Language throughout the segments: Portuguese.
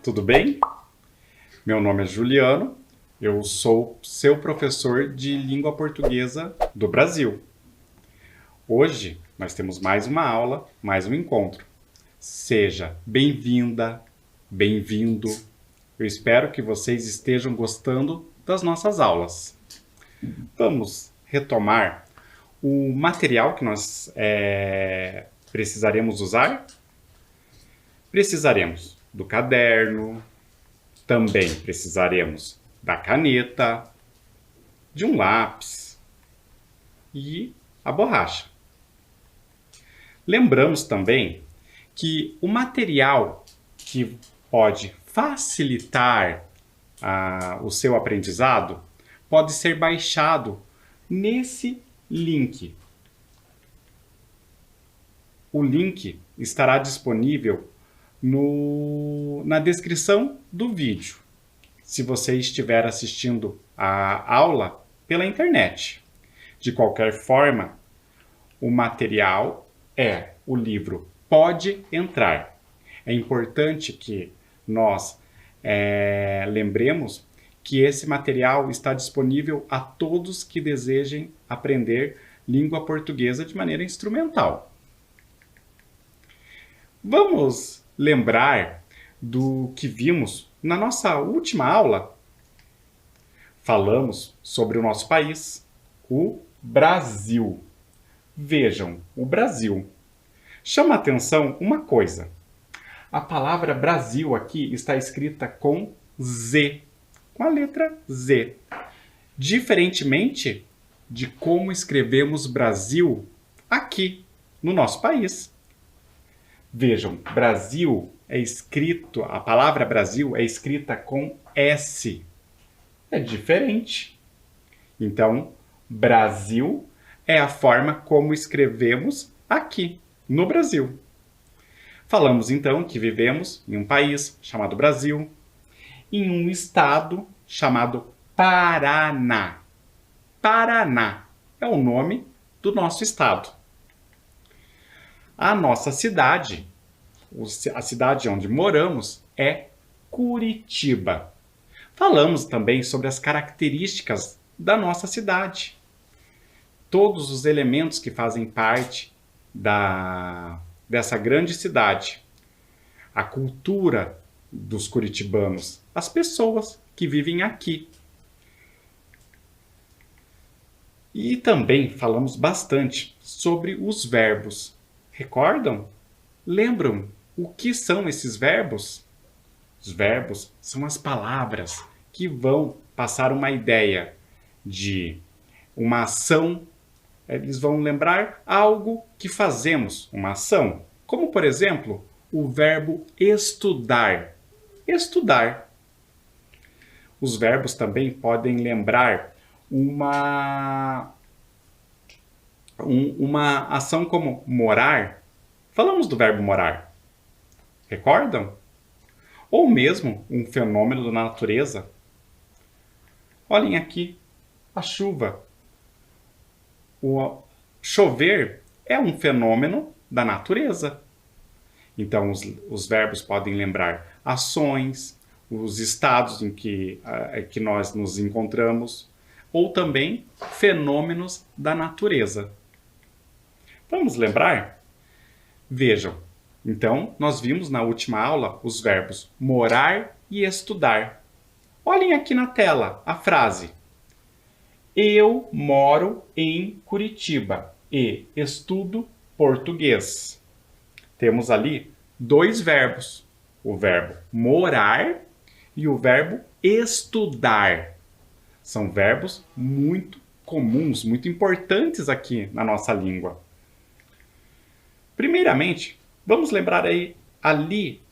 tudo bem? Meu nome é Juliano, eu sou seu professor de língua portuguesa do Brasil. Hoje nós temos mais uma aula, mais um encontro. Seja bem-vinda, bem-vindo. Eu espero que vocês estejam gostando das nossas aulas. Vamos retomar o material que nós precisaremos usar. Precisaremos do caderno, também precisaremos da caneta, de um lápis e a borracha. Lembramos também que o material que pode facilitar o seu aprendizado pode ser baixado nesse link. O link estará disponível na descrição do vídeo, se você estiver assistindo a aula pela internet. De qualquer forma, o material o livro Pode Entrar. É importante que nós lembremos que esse material está disponível a todos que desejem aprender língua portuguesa de maneira instrumental. Vamos lembrar do que vimos na nossa última aula. Falamos sobre o nosso país, o Brasil. Vejam, o Brasil. Chama a atenção uma coisa. A palavra Brasil aqui está escrita com Z, com a letra Z. Diferentemente de como escrevemos Brasil aqui no nosso país. Vejam, Brasil a palavra Brasil é escrita com S. É diferente. Então, Brasil é a forma como escrevemos aqui no Brasil. Falamos então que vivemos em um país chamado Brasil, em um estado chamado Paraná. Paraná é o nome do nosso estado. A nossa cidade, a cidade onde moramos, é Curitiba. Falamos também sobre as características da nossa cidade. Todos os elementos que fazem parte dessa grande cidade. A cultura dos curitibanos, as pessoas que vivem aqui. E também falamos bastante sobre os verbos. Recordam? Lembram o que são esses verbos? Os verbos são as palavras que vão passar uma ideia de uma ação. Eles vão lembrar algo que fazemos, uma ação. Como, por exemplo, o verbo estudar. Estudar. Os verbos também podem lembrar uma ação como morar. Falamos do verbo morar. Recordam? Ou mesmo um fenômeno da natureza. Olhem aqui, a chuva. O chover é um fenômeno da natureza. Então, os verbos podem lembrar ações, os estados em que nós nos encontramos, ou também fenômenos da natureza. Vamos lembrar? Vejam, então, nós vimos na última aula os verbos morar e estudar. Olhem aqui na tela a frase. Eu moro em Curitiba e estudo português. Temos ali dois verbos, o verbo morar e o verbo estudar. São verbos muito comuns, muito importantes aqui na nossa língua. Primeiramente, vamos lembrar ali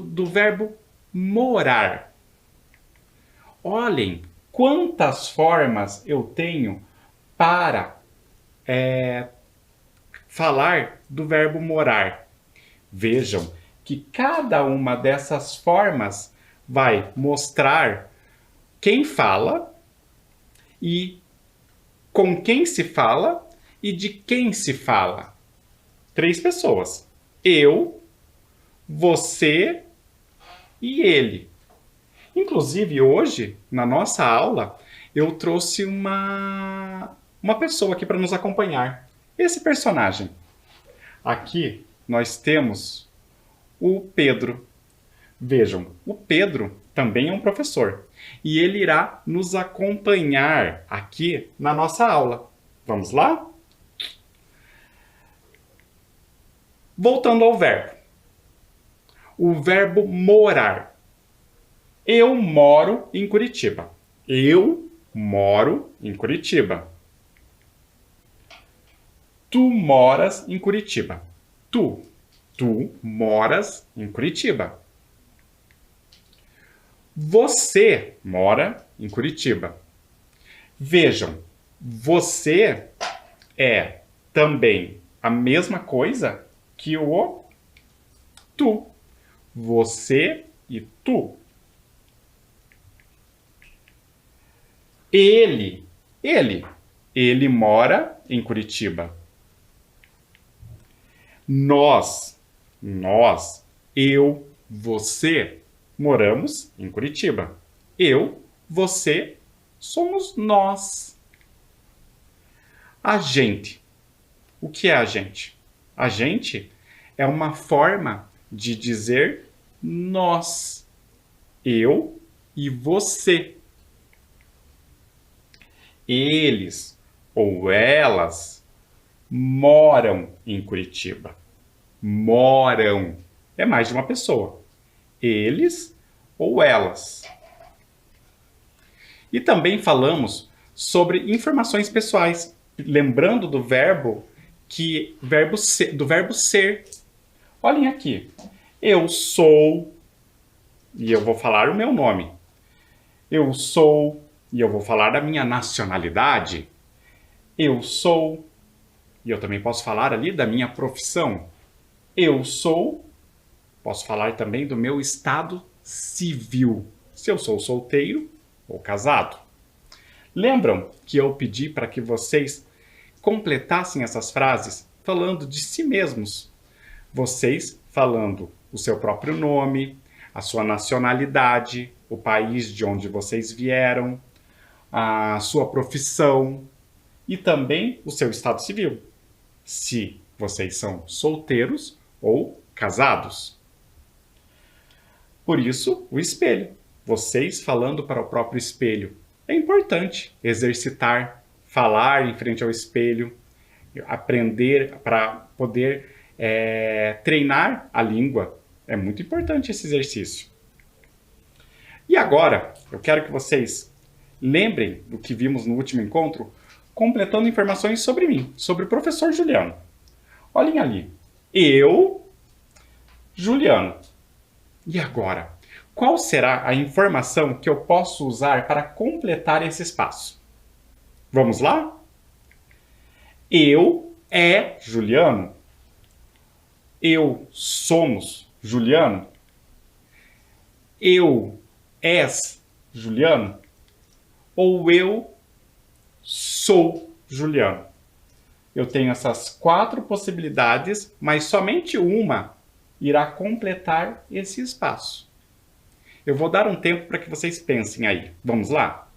do verbo morar. Olhem quantas formas eu tenho para falar do verbo morar. Vejam que cada uma dessas formas vai mostrar quem fala e com quem se fala e de quem se fala. 3 pessoas. Eu, você e ele. Inclusive, hoje, na nossa aula, eu trouxe uma pessoa aqui para nos acompanhar. Esse personagem. Aqui nós temos o Pedro. Vejam, o Pedro também é um professor. E ele irá nos acompanhar aqui na nossa aula. Vamos lá? Voltando ao verbo. O verbo morar. Eu moro em Curitiba. Eu moro em Curitiba. Tu moras em Curitiba. Tu moras em Curitiba. Você mora em Curitiba. Vejam, você é também a mesma coisa que o tu. Você e tu. Ele mora em Curitiba. Nós, eu, você, moramos em Curitiba. Eu, você, somos nós. A gente. O que é a gente? A gente é uma forma de dizer nós. Eu e você. Eles ou elas moram em Curitiba. Moram. É mais de uma pessoa. Eles ou elas. E também falamos sobre informações pessoais, lembrando do verbo do verbo ser. Olhem aqui. Eu sou e eu vou falar o meu nome. Eu sou e eu vou falar da minha nacionalidade. Eu sou e eu também posso falar ali da minha profissão. Eu sou, posso falar também do meu estado civil. Se eu sou solteiro ou casado. Lembram que eu pedi para que vocês completassem essas frases falando de si mesmos? Vocês falando o seu próprio nome, a sua nacionalidade, o país de onde vocês vieram, a sua profissão e também o seu estado civil. Se vocês são solteiros ou casados. Por isso, o espelho. Vocês falando para o próprio espelho. É importante exercitar, falar em frente ao espelho, aprender para poder treinar a língua. É muito importante esse exercício. E agora, eu quero que vocês lembrem do que vimos no último encontro, completando informações sobre mim, sobre o professor Juliano. Olhem ali. Eu, Juliano. E agora? Qual será a informação que eu posso usar para completar esse espaço? Vamos lá? Eu é Juliano. Eu somos Juliano. Eu és Juliano. Ou eu sou Juliano. Eu tenho essas 4 possibilidades, mas somente uma irá completar esse espaço. Eu vou dar um tempo para que vocês pensem aí. Vamos lá?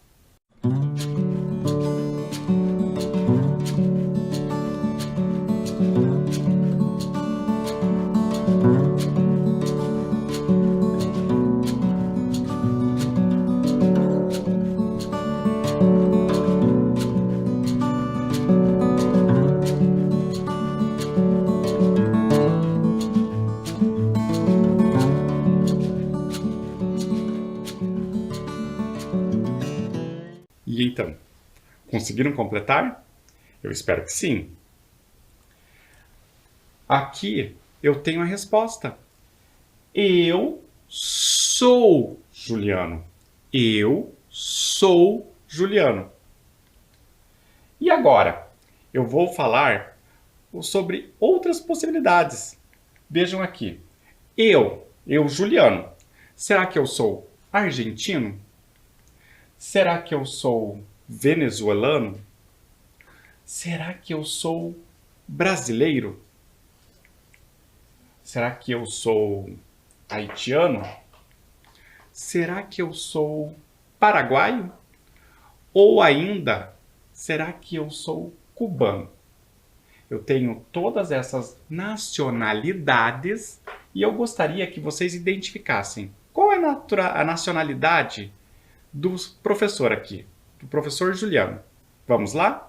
E então, conseguiram completar? Eu espero que sim. Aqui eu tenho a resposta. Eu sou Juliano. Eu sou Juliano. E agora, eu vou falar sobre outras possibilidades. Vejam aqui. Eu Juliano. Será que eu sou argentino? Será que eu sou venezuelano? Será que eu sou brasileiro? Será que eu sou haitiano? será que eu sou paraguaio? Ou ainda, será que eu sou cubano? Eu tenho todas essas nacionalidades e eu gostaria que vocês identificassem qual é a nacionalidade do professor aqui, do professor Juliano. Vamos lá?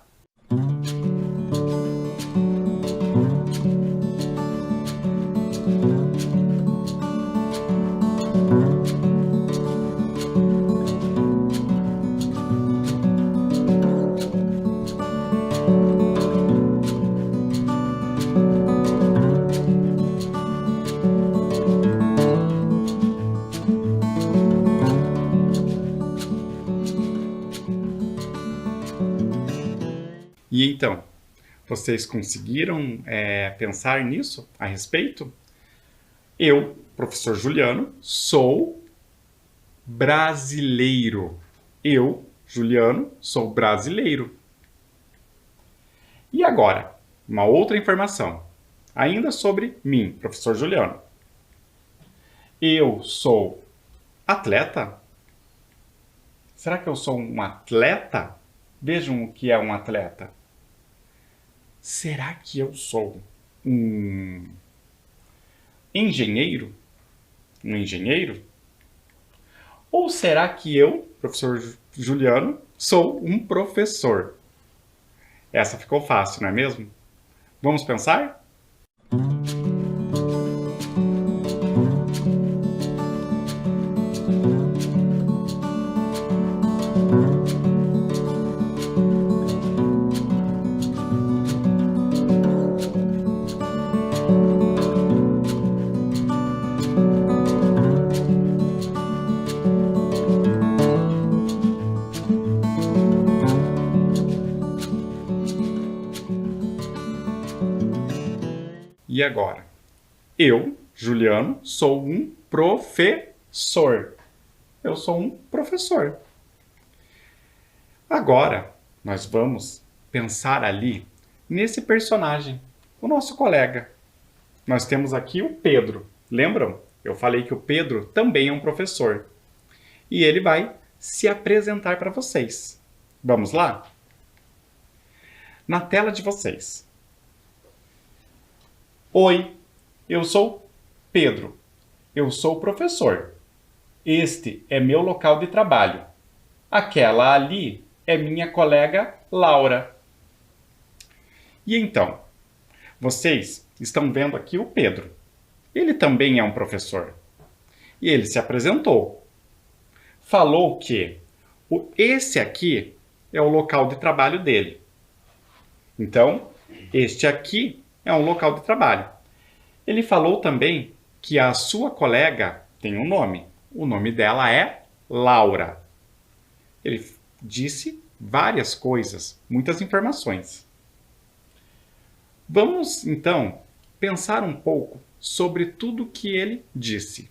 E então, vocês conseguiram pensar nisso a respeito? Eu, professor Juliano, sou brasileiro. Eu, Juliano, sou brasileiro. E agora, uma outra informação, ainda sobre mim, professor Juliano. Eu sou atleta? Será que eu sou um atleta? Vejam o que é um atleta. Será que eu sou um engenheiro? Um engenheiro? Ou será que eu, professor Juliano, sou um professor? Essa ficou fácil, não é mesmo? Vamos pensar? E agora? Eu, Juliano, sou um professor. Eu sou um professor. Agora, nós vamos pensar ali nesse personagem, o nosso colega. Nós temos aqui o Pedro. Lembram? Eu falei que o Pedro também é um professor. E ele vai se apresentar para vocês. Vamos lá? Na tela de vocês. Oi, eu sou Pedro. Eu sou professor. Este é meu local de trabalho. Aquela ali é minha colega Laura. E então, vocês estão vendo aqui o Pedro. Ele também é um professor. E ele se apresentou. Falou que esse aqui é o local de trabalho dele. Então, este aqui é um local de trabalho. Ele falou também que a sua colega tem um nome. O nome dela é Laura. Ele disse várias coisas, muitas informações. Vamos, então, pensar um pouco sobre tudo que ele disse.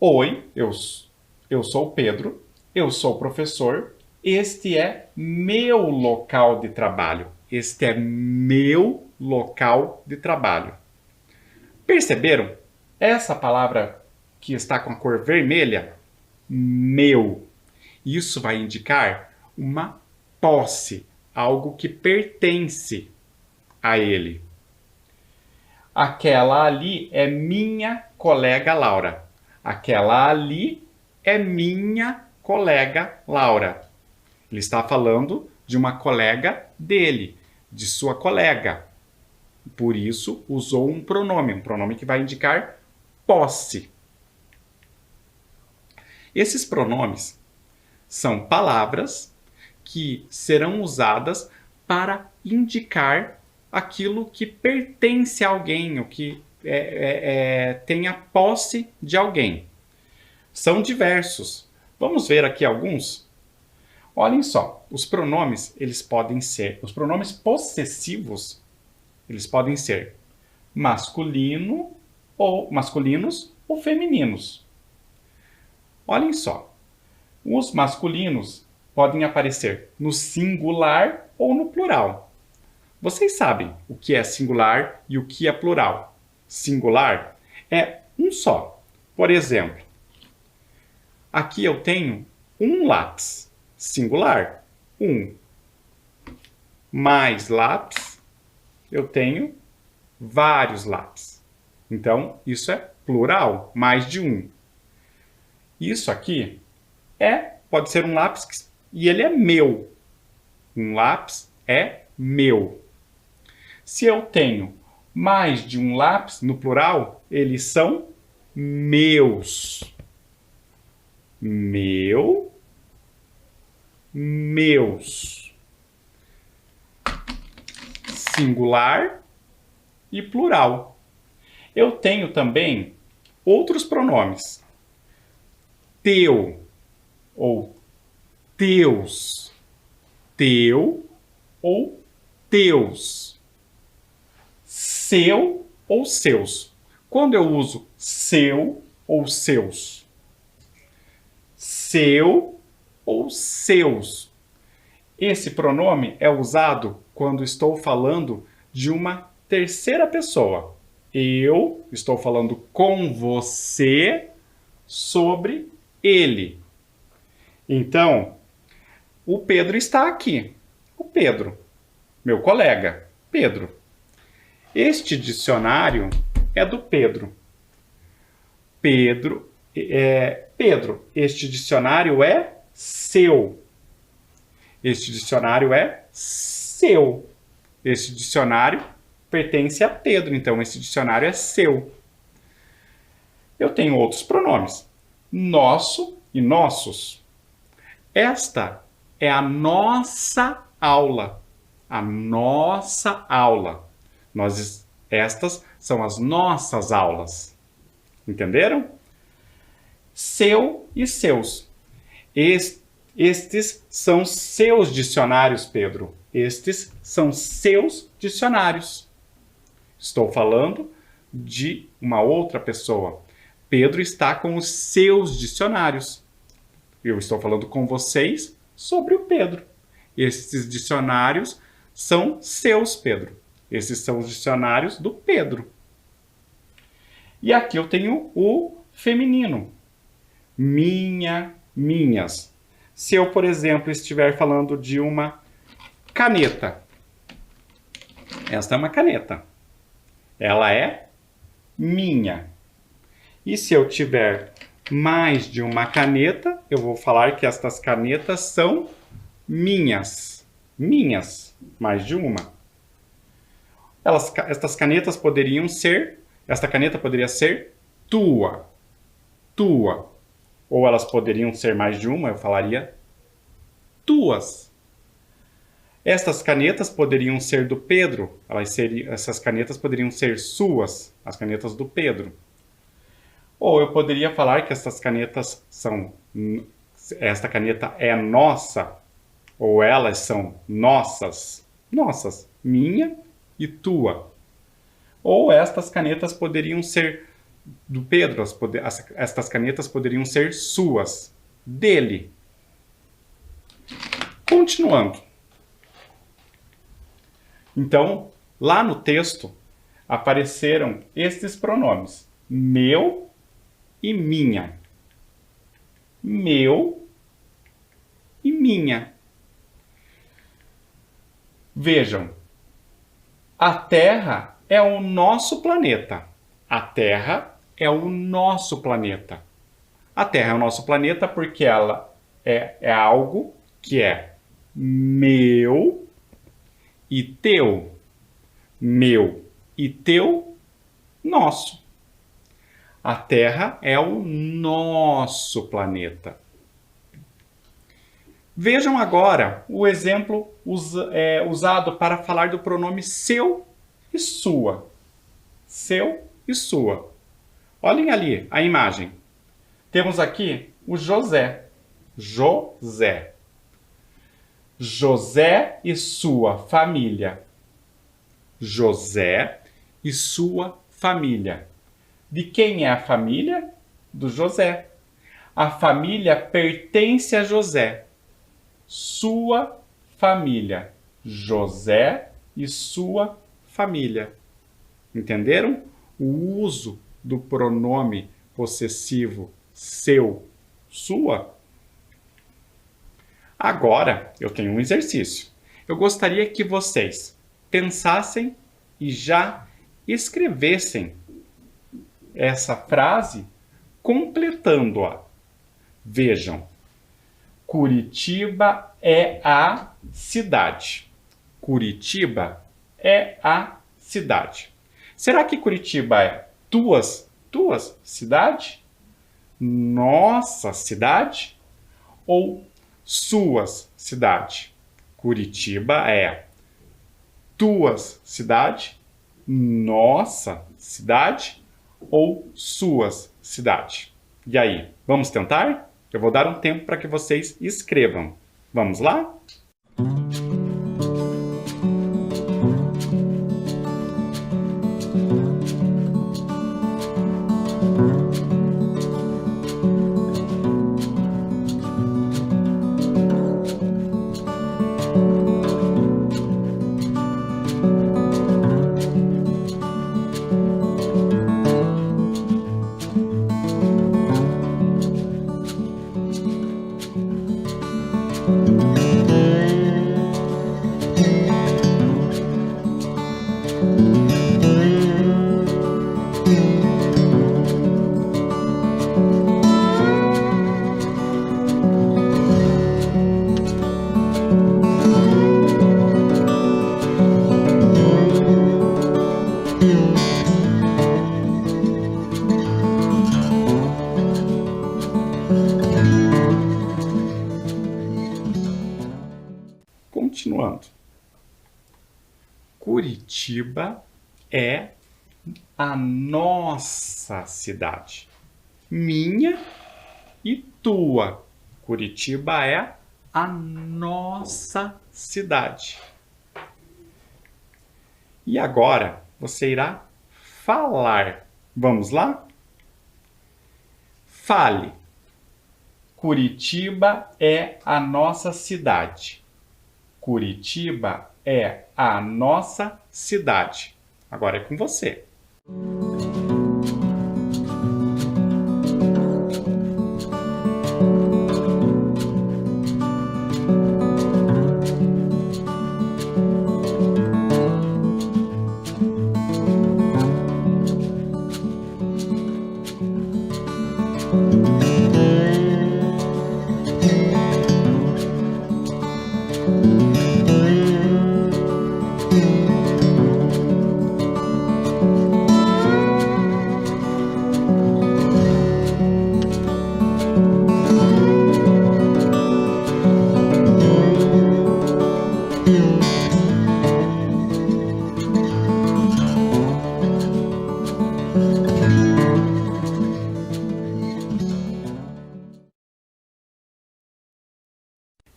Oi, eu sou o Pedro, eu sou professor, este é meu local de trabalho. Este é meu local de trabalho. Perceberam? Essa palavra que está com a cor vermelha, meu. Isso vai indicar uma posse, algo que pertence a ele. Aquela ali é minha colega Laura. Aquela ali é minha colega Laura. Ele está falando de uma colega dele, de sua colega. Por isso, usou um pronome que vai indicar posse. Esses pronomes são palavras que serão usadas para indicar aquilo que pertence a alguém, o que tem a posse de alguém. São diversos. Vamos ver aqui alguns? Olhem só, os pronomes, eles podem ser, os pronomes possessivos, eles podem ser masculinos ou femininos. Olhem só, os masculinos podem aparecer no singular ou no plural. Vocês sabem o que é singular e o que é plural. Singular é um só. Por exemplo, aqui eu tenho um lápis, singular, um. Mais lápis, eu tenho vários lápis. Então, isso é plural, mais de um. Isso aqui pode ser um lápis e ele é meu. Um lápis é meu. Se eu tenho mais de um lápis, no plural, eles são meus. Meu, meus. Singular e plural. Eu tenho também outros pronomes. Teu ou teus. Teu ou teus. Seu ou seus. Quando eu uso seu ou seus. Seu ou seus. Esse pronome é usado quando estou falando de uma terceira pessoa. Eu estou falando com você sobre ele. Então, o Pedro está aqui. O Pedro, meu colega, Pedro. Este dicionário é do Pedro. Pedro, este dicionário é seu. Este dicionário é seu. Este dicionário pertence a Pedro, então esse dicionário é seu. Eu tenho outros pronomes. Nosso e nossos. Esta é a nossa aula. A nossa aula. Estas são as nossas aulas. Entenderam? Seu e seus. Estes são seus dicionários, Pedro. Estes são seus dicionários. Estou falando de uma outra pessoa. Pedro está com os seus dicionários. Eu estou falando com vocês sobre o Pedro. Esses dicionários são seus, Pedro. Esses são os dicionários do Pedro. E aqui eu tenho o feminino. Minha, minhas. Se eu, por exemplo, estiver falando de uma caneta. Esta é uma caneta. Ela é minha. E se eu tiver mais de uma caneta, eu vou falar que estas canetas são minhas. Minhas. Mais de uma. Estas canetas poderiam ser... Esta caneta poderia ser tua. Tua. Ou elas poderiam ser mais de uma, eu falaria tuas. Estas canetas poderiam ser do Pedro. Essas canetas poderiam ser suas. As canetas do Pedro. Ou eu poderia falar que estas canetas são... Esta caneta é nossa. Ou elas são nossas. Nossas. Minha e tua. Ou estas canetas poderiam ser do Pedro. Estas canetas poderiam ser suas. Dele. Continuando. Então, lá no texto, apareceram estes pronomes. Meu e minha. Meu e minha. Vejam, a Terra é o nosso planeta. A Terra é o nosso planeta. A Terra é o nosso planeta porque ela é algo que é meu e teu. Meu e teu, nosso. A Terra é o nosso planeta. Vejam agora o exemplo usado para falar do pronome seu e sua. Seu e sua. Olhem ali a imagem. Temos aqui o José. José. José e sua família. José e sua família. De quem é a família? Do José. A família pertence a José. Sua família. José e sua família. Entenderam? O uso do pronome possessivo seu, sua. Agora eu tenho um exercício. Eu gostaria que vocês pensassem e já escrevessem essa frase completando-a. Vejam, Curitiba é a cidade. Curitiba é a cidade. Será que Curitiba é tuas cidade? Nossa cidade? Ou suas cidade? Curitiba é tuas cidade, nossa cidade ou suas cidade? E aí, vamos tentar? Eu vou dar um tempo para que vocês escrevam. Vamos lá? Continuando. Curitiba é a nossa cidade. Minha e tua. Curitiba é a nossa cidade. E agora você irá falar. Vamos lá? Fale. Curitiba é a nossa cidade. Curitiba é a nossa cidade. Agora é com você.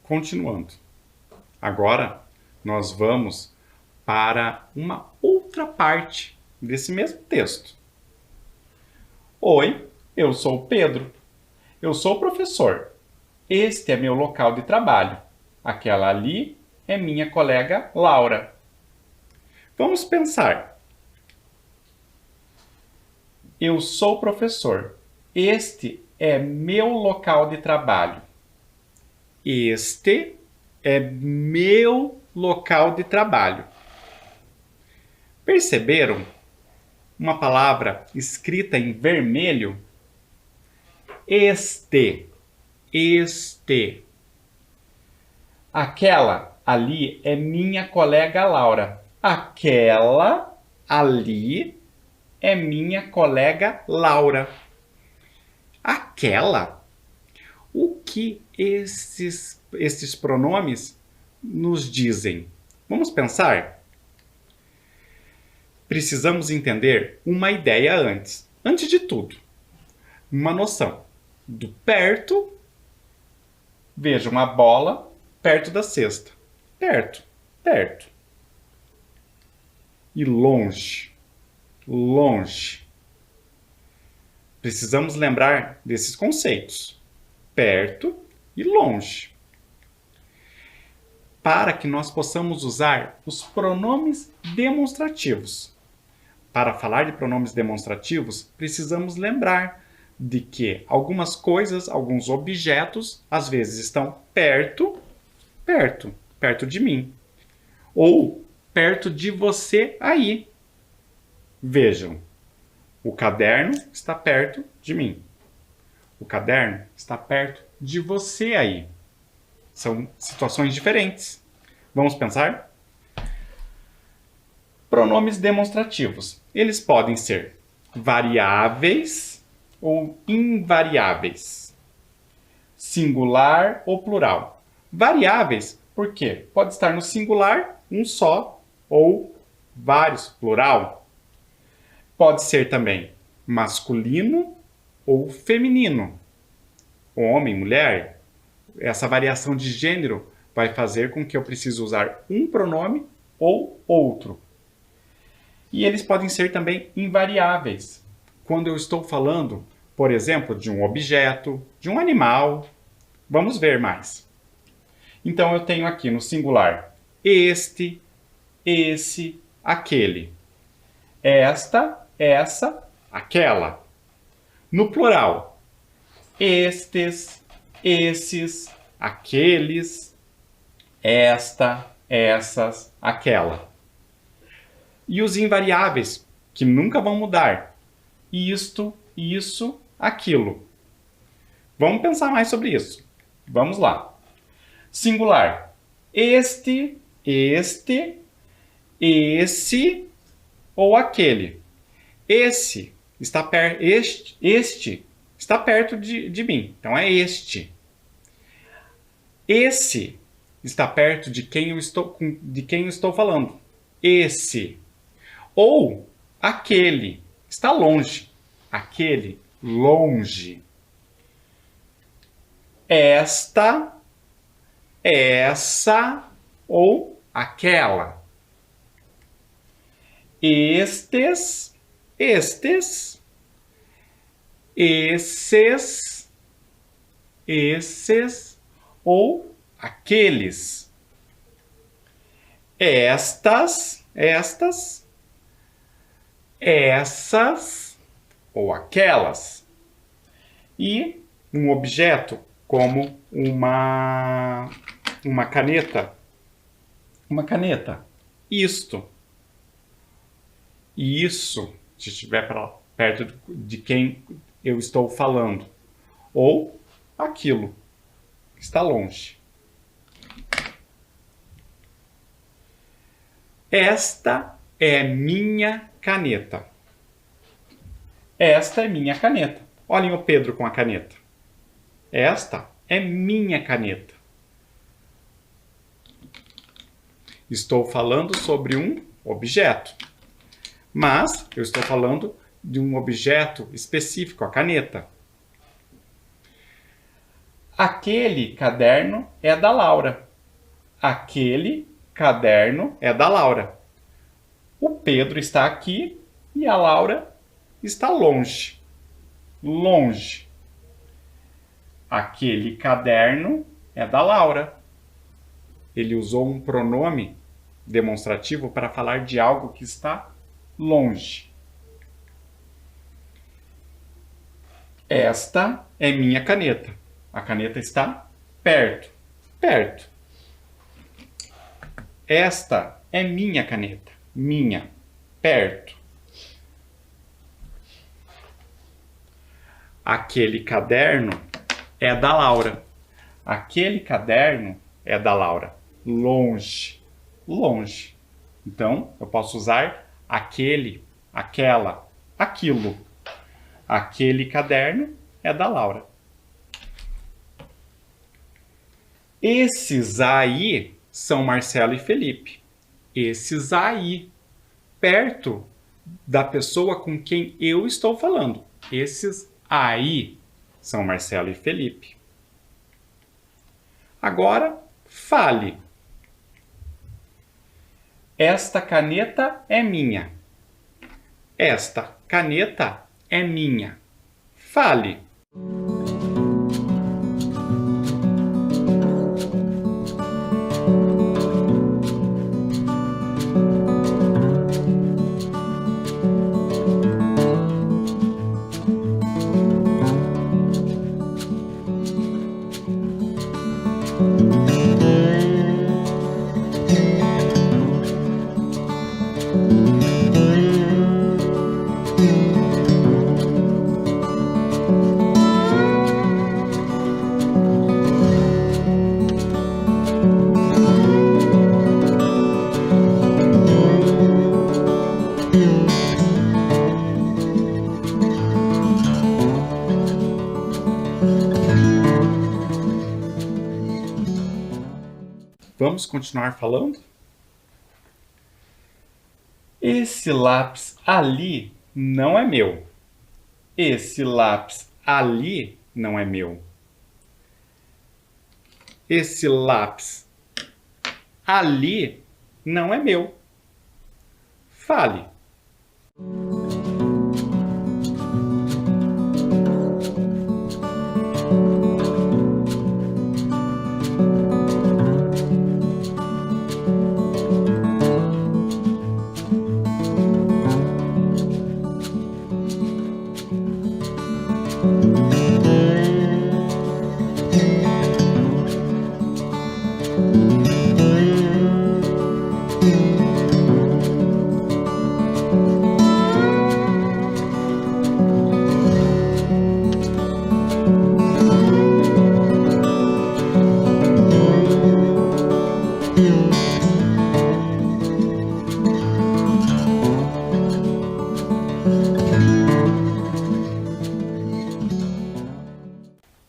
Continuando. Agora nós vamos para uma outra parte desse mesmo texto. Oi, eu sou o Pedro. Eu sou o professor. Este é meu local de trabalho. Aquela ali é minha colega Laura. Vamos pensar. Eu sou o professor. Este é meu local de trabalho. Este é meu local de trabalho. Perceberam uma palavra escrita em vermelho? Este. Aquela ali é minha colega Laura. Aquela ali é minha colega Laura. Aquela. O que esses pronomes nos dizem? Vamos pensar? Precisamos entender uma ideia antes. Antes de tudo, uma noção do perto. Vejam a bola perto da cesta. Perto. E longe. Precisamos lembrar desses conceitos. Perto e longe. Para que nós possamos usar os pronomes demonstrativos. Para falar de pronomes demonstrativos, precisamos lembrar de que algumas coisas, alguns objetos, às vezes estão perto de mim. Ou perto de você aí. Vejam, o caderno está perto de mim. O caderno está perto de você aí. São situações diferentes. Vamos pensar? Pronomes demonstrativos. Eles podem ser variáveis ou invariáveis. Singular ou plural. Variáveis, por quê? Pode estar no singular, um só, ou vários, plural. Pode ser também masculino ou feminino. Homem, mulher. Essa variação de gênero vai fazer com que eu precise usar um pronome ou outro. E eles podem ser também invariáveis. Quando eu estou falando, por exemplo, de um objeto, de um animal. Vamos ver mais. Então, eu tenho aqui no singular este, esse, aquele. Esta, essa, aquela. No plural, estes, esses, aqueles, esta, essas, aquela. E os invariáveis, que nunca vão mudar. Isto, isso, aquilo. Vamos pensar mais sobre isso. Vamos lá. Singular. Este, esse ou aquele. Este está perto de mim. Então é este. Esse está perto de quem eu estou falando. Esse. Ou aquele está longe. Aquele, longe. Esta, essa ou aquela. Estes, esses ou aqueles. Estas, essas ou aquelas. E um objeto como uma caneta. Uma caneta. Isto. Isso, se estiver perto de quem eu estou falando. Ou aquilo que está longe. Esta é minha caneta. Esta é minha caneta. Olhem o Pedro com a caneta. Esta é minha caneta. Estou falando sobre um objeto. Mas eu estou falando de um objeto específico, a caneta. Aquele caderno é da Laura. Aquele caderno é da Laura. O Pedro está aqui e a Laura está longe. Longe. Aquele caderno é da Laura. Ele usou um pronome demonstrativo para falar de algo que está longe. Esta é minha caneta. A caneta está perto. Perto. Esta é minha caneta. Minha. Perto. Aquele caderno é da Laura. Aquele caderno é da Laura. Longe. Longe. Então, eu posso usar aquele, aquela, aquilo. Aquele caderno é da Laura. Esses aí são Marcelo e Felipe. Esses aí, perto da pessoa com quem eu estou falando. Esses aí são Marcelo e Felipe. Agora, fale. Esta caneta é minha. Esta caneta é minha. Fale. Vamos continuar falando? Esse lápis ali não é meu. Esse lápis ali não é meu. Esse lápis ali não é meu. Fale.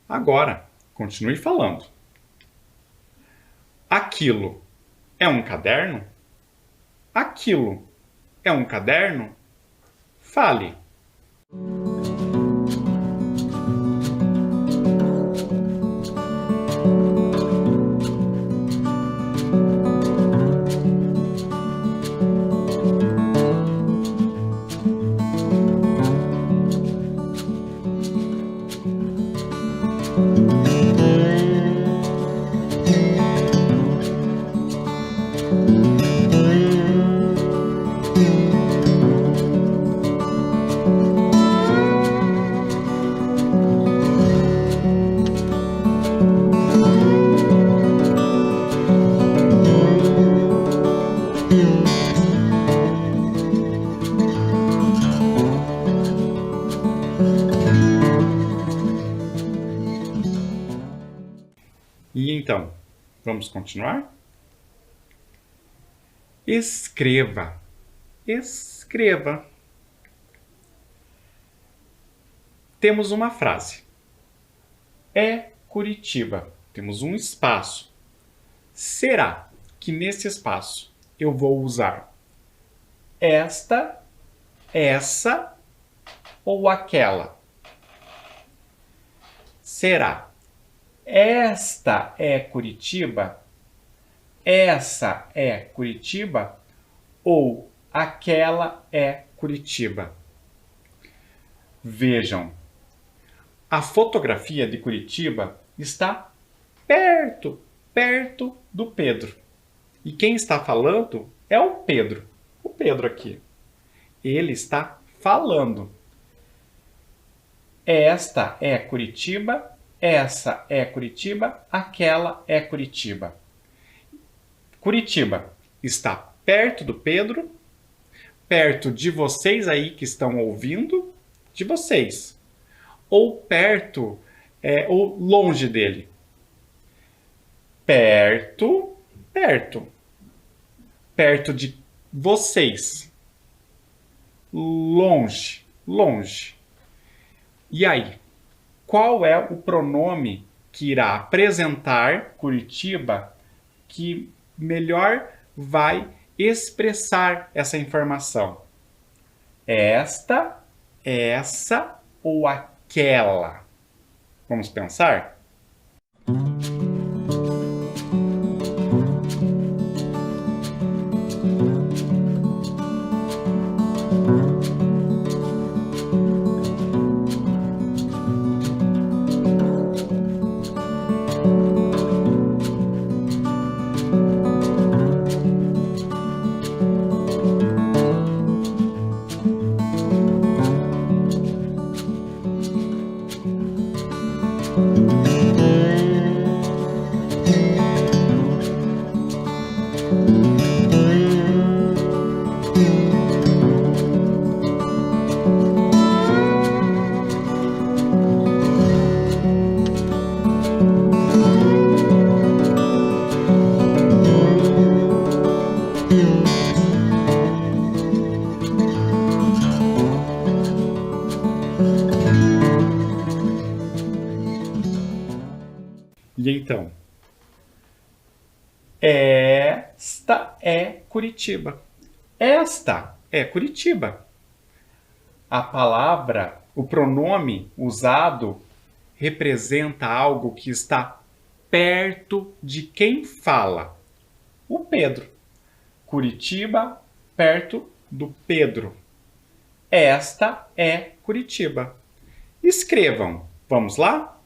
Agora, continue falando. Aquilo é um caderno? Aquilo é um caderno? Fale. E então, vamos continuar? Escreva. Escreva. Temos uma frase. É Curitiba. Temos um espaço. Será que nesse espaço eu vou usar esta, essa ou aquela? Será? Esta é Curitiba? Essa é Curitiba? Ou aquela é Curitiba? Vejam, a fotografia de Curitiba está perto do Pedro. E quem está falando é o Pedro aqui. Ele está falando. Esta é Curitiba, essa é Curitiba, aquela é Curitiba. Curitiba está perto do Pedro, perto de vocês aí que estão ouvindo, de vocês. Ou perto, ou longe dele. Perto, perto. Perto de vocês. Longe, longe. E aí, qual é o pronome que irá apresentar Curitiba que melhor vai expressar essa informação? Esta, essa ou aquela? Vamos pensar? E então? é Curitiba. Esta é Curitiba. A palavra, o pronome usado representa algo que está perto de quem fala. O Pedro. Curitiba, perto do Pedro. Esta é Curitiba. Escrevam. Vamos lá?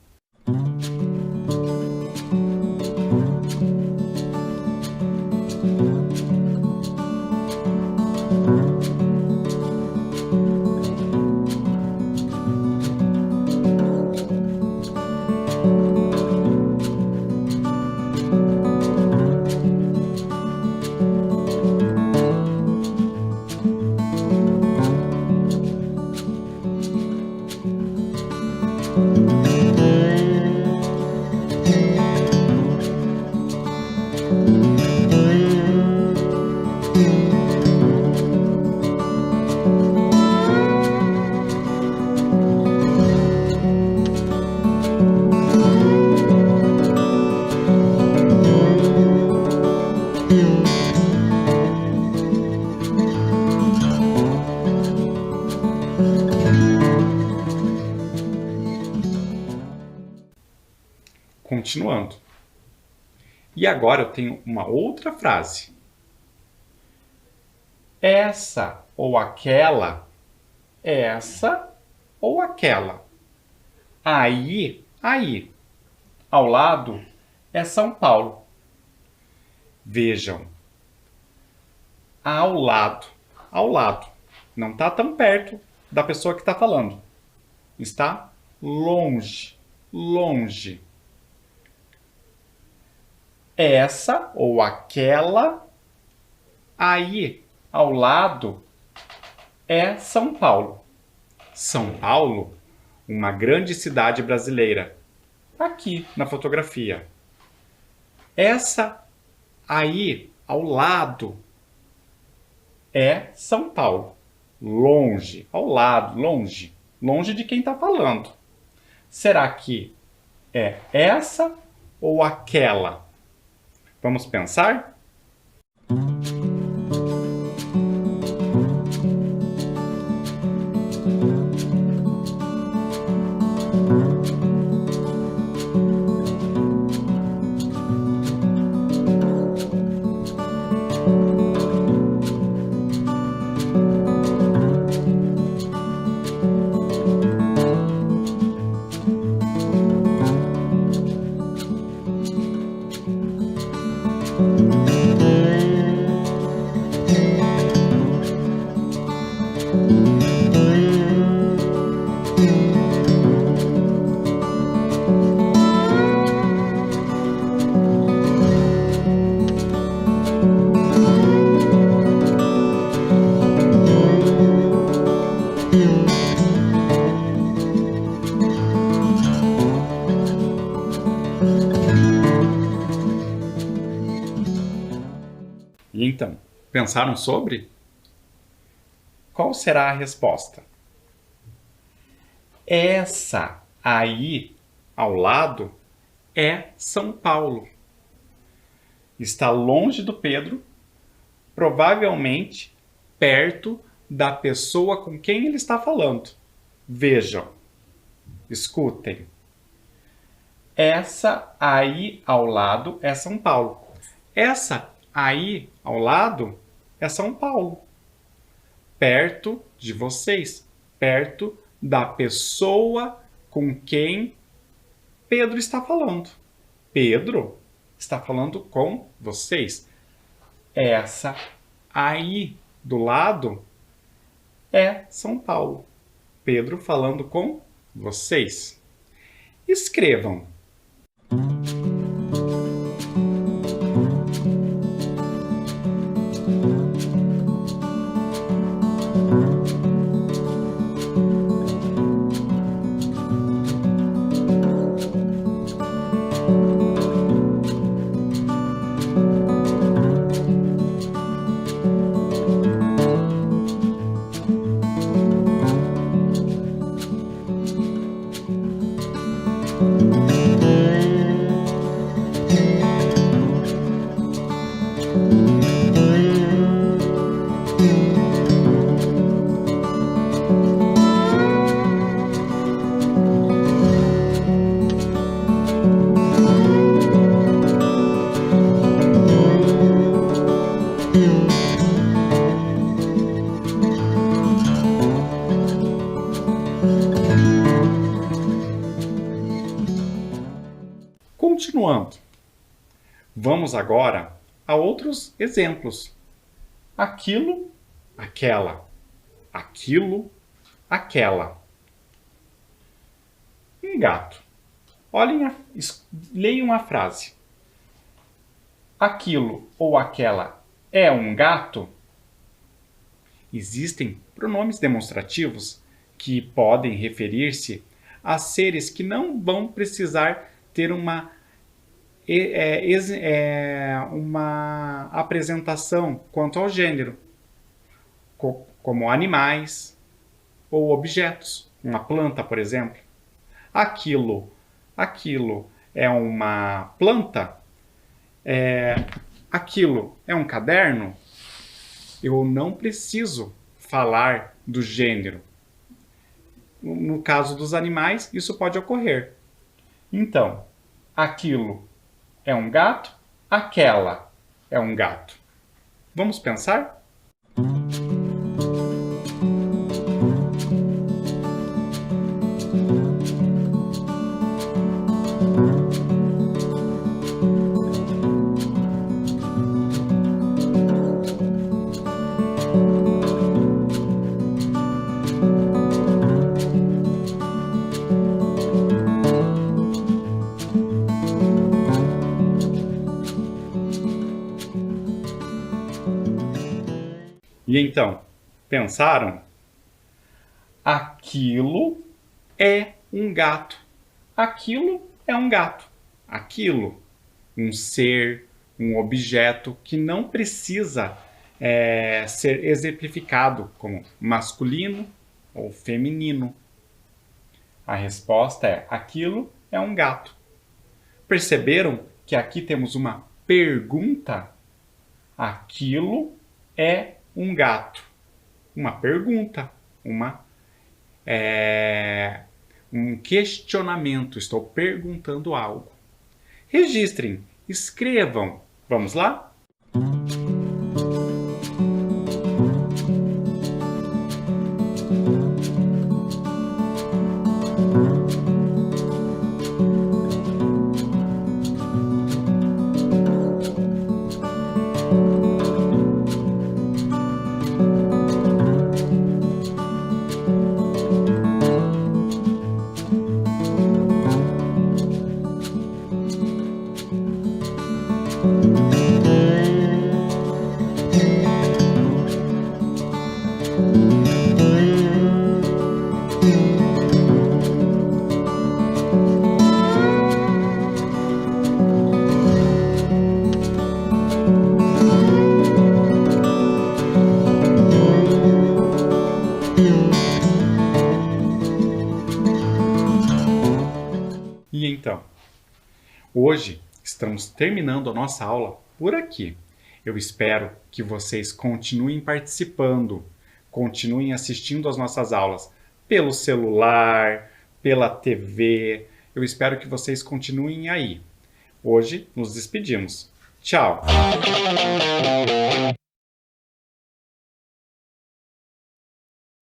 Continuando. E agora eu tenho uma outra frase. Essa ou aquela, essa ou aquela. Aí, aí. Ao lado é São Paulo. Vejam. Ao lado. Ao lado. Não está tão perto da pessoa que está falando. Está longe. Longe. Essa ou aquela, aí ao lado é São Paulo. São Paulo, uma grande cidade brasileira. Aqui na fotografia. Essa aí ao lado é São Paulo. Longe, ao lado, longe. Longe de quem está falando. Será que é essa ou aquela? Vamos pensar? E então, pensaram sobre? Qual será a resposta? Essa aí, ao lado, é São Paulo. Está longe do Pedro, provavelmente perto da pessoa com quem ele está falando. Vejam, escutem. Essa aí ao lado é São Paulo. Essa aí ao lado é São Paulo. Perto de vocês, perto da pessoa com quem Pedro está falando. Pedro está falando com vocês. Essa aí do lado é São Paulo. Pedro falando com vocês. Escrevam. Continuando, vamos agora a outros exemplos. Aquilo, aquela. Aquilo, aquela. Um gato. Leiam a frase. Aquilo ou aquela é um gato? Existem pronomes demonstrativos que podem referir-se a seres que não vão precisar ter uma apresentação quanto ao gênero, como animais ou objetos, uma planta, por exemplo. Aquilo é uma planta? Aquilo é um caderno? Eu não preciso falar do gênero. No caso dos animais, isso pode ocorrer. Então, aquilo é um gato? Aquela é um gato. Vamos pensar? E então, pensaram? Aquilo é um gato. Aquilo é um gato. Aquilo, um ser, um objeto que não precisa ser exemplificado como masculino ou feminino. A resposta é: aquilo é um gato. Perceberam que aqui temos uma pergunta? Aquilo é um gato. Uma pergunta, um questionamento. Estou perguntando algo. Registrem, escrevam. Vamos lá? E então, hoje estamos terminando a nossa aula por aqui. Eu espero que vocês continuem participando, continuem assistindo às nossas aulas pelo celular, pela TV. Eu espero que vocês continuem aí. Hoje nos despedimos. Tchau!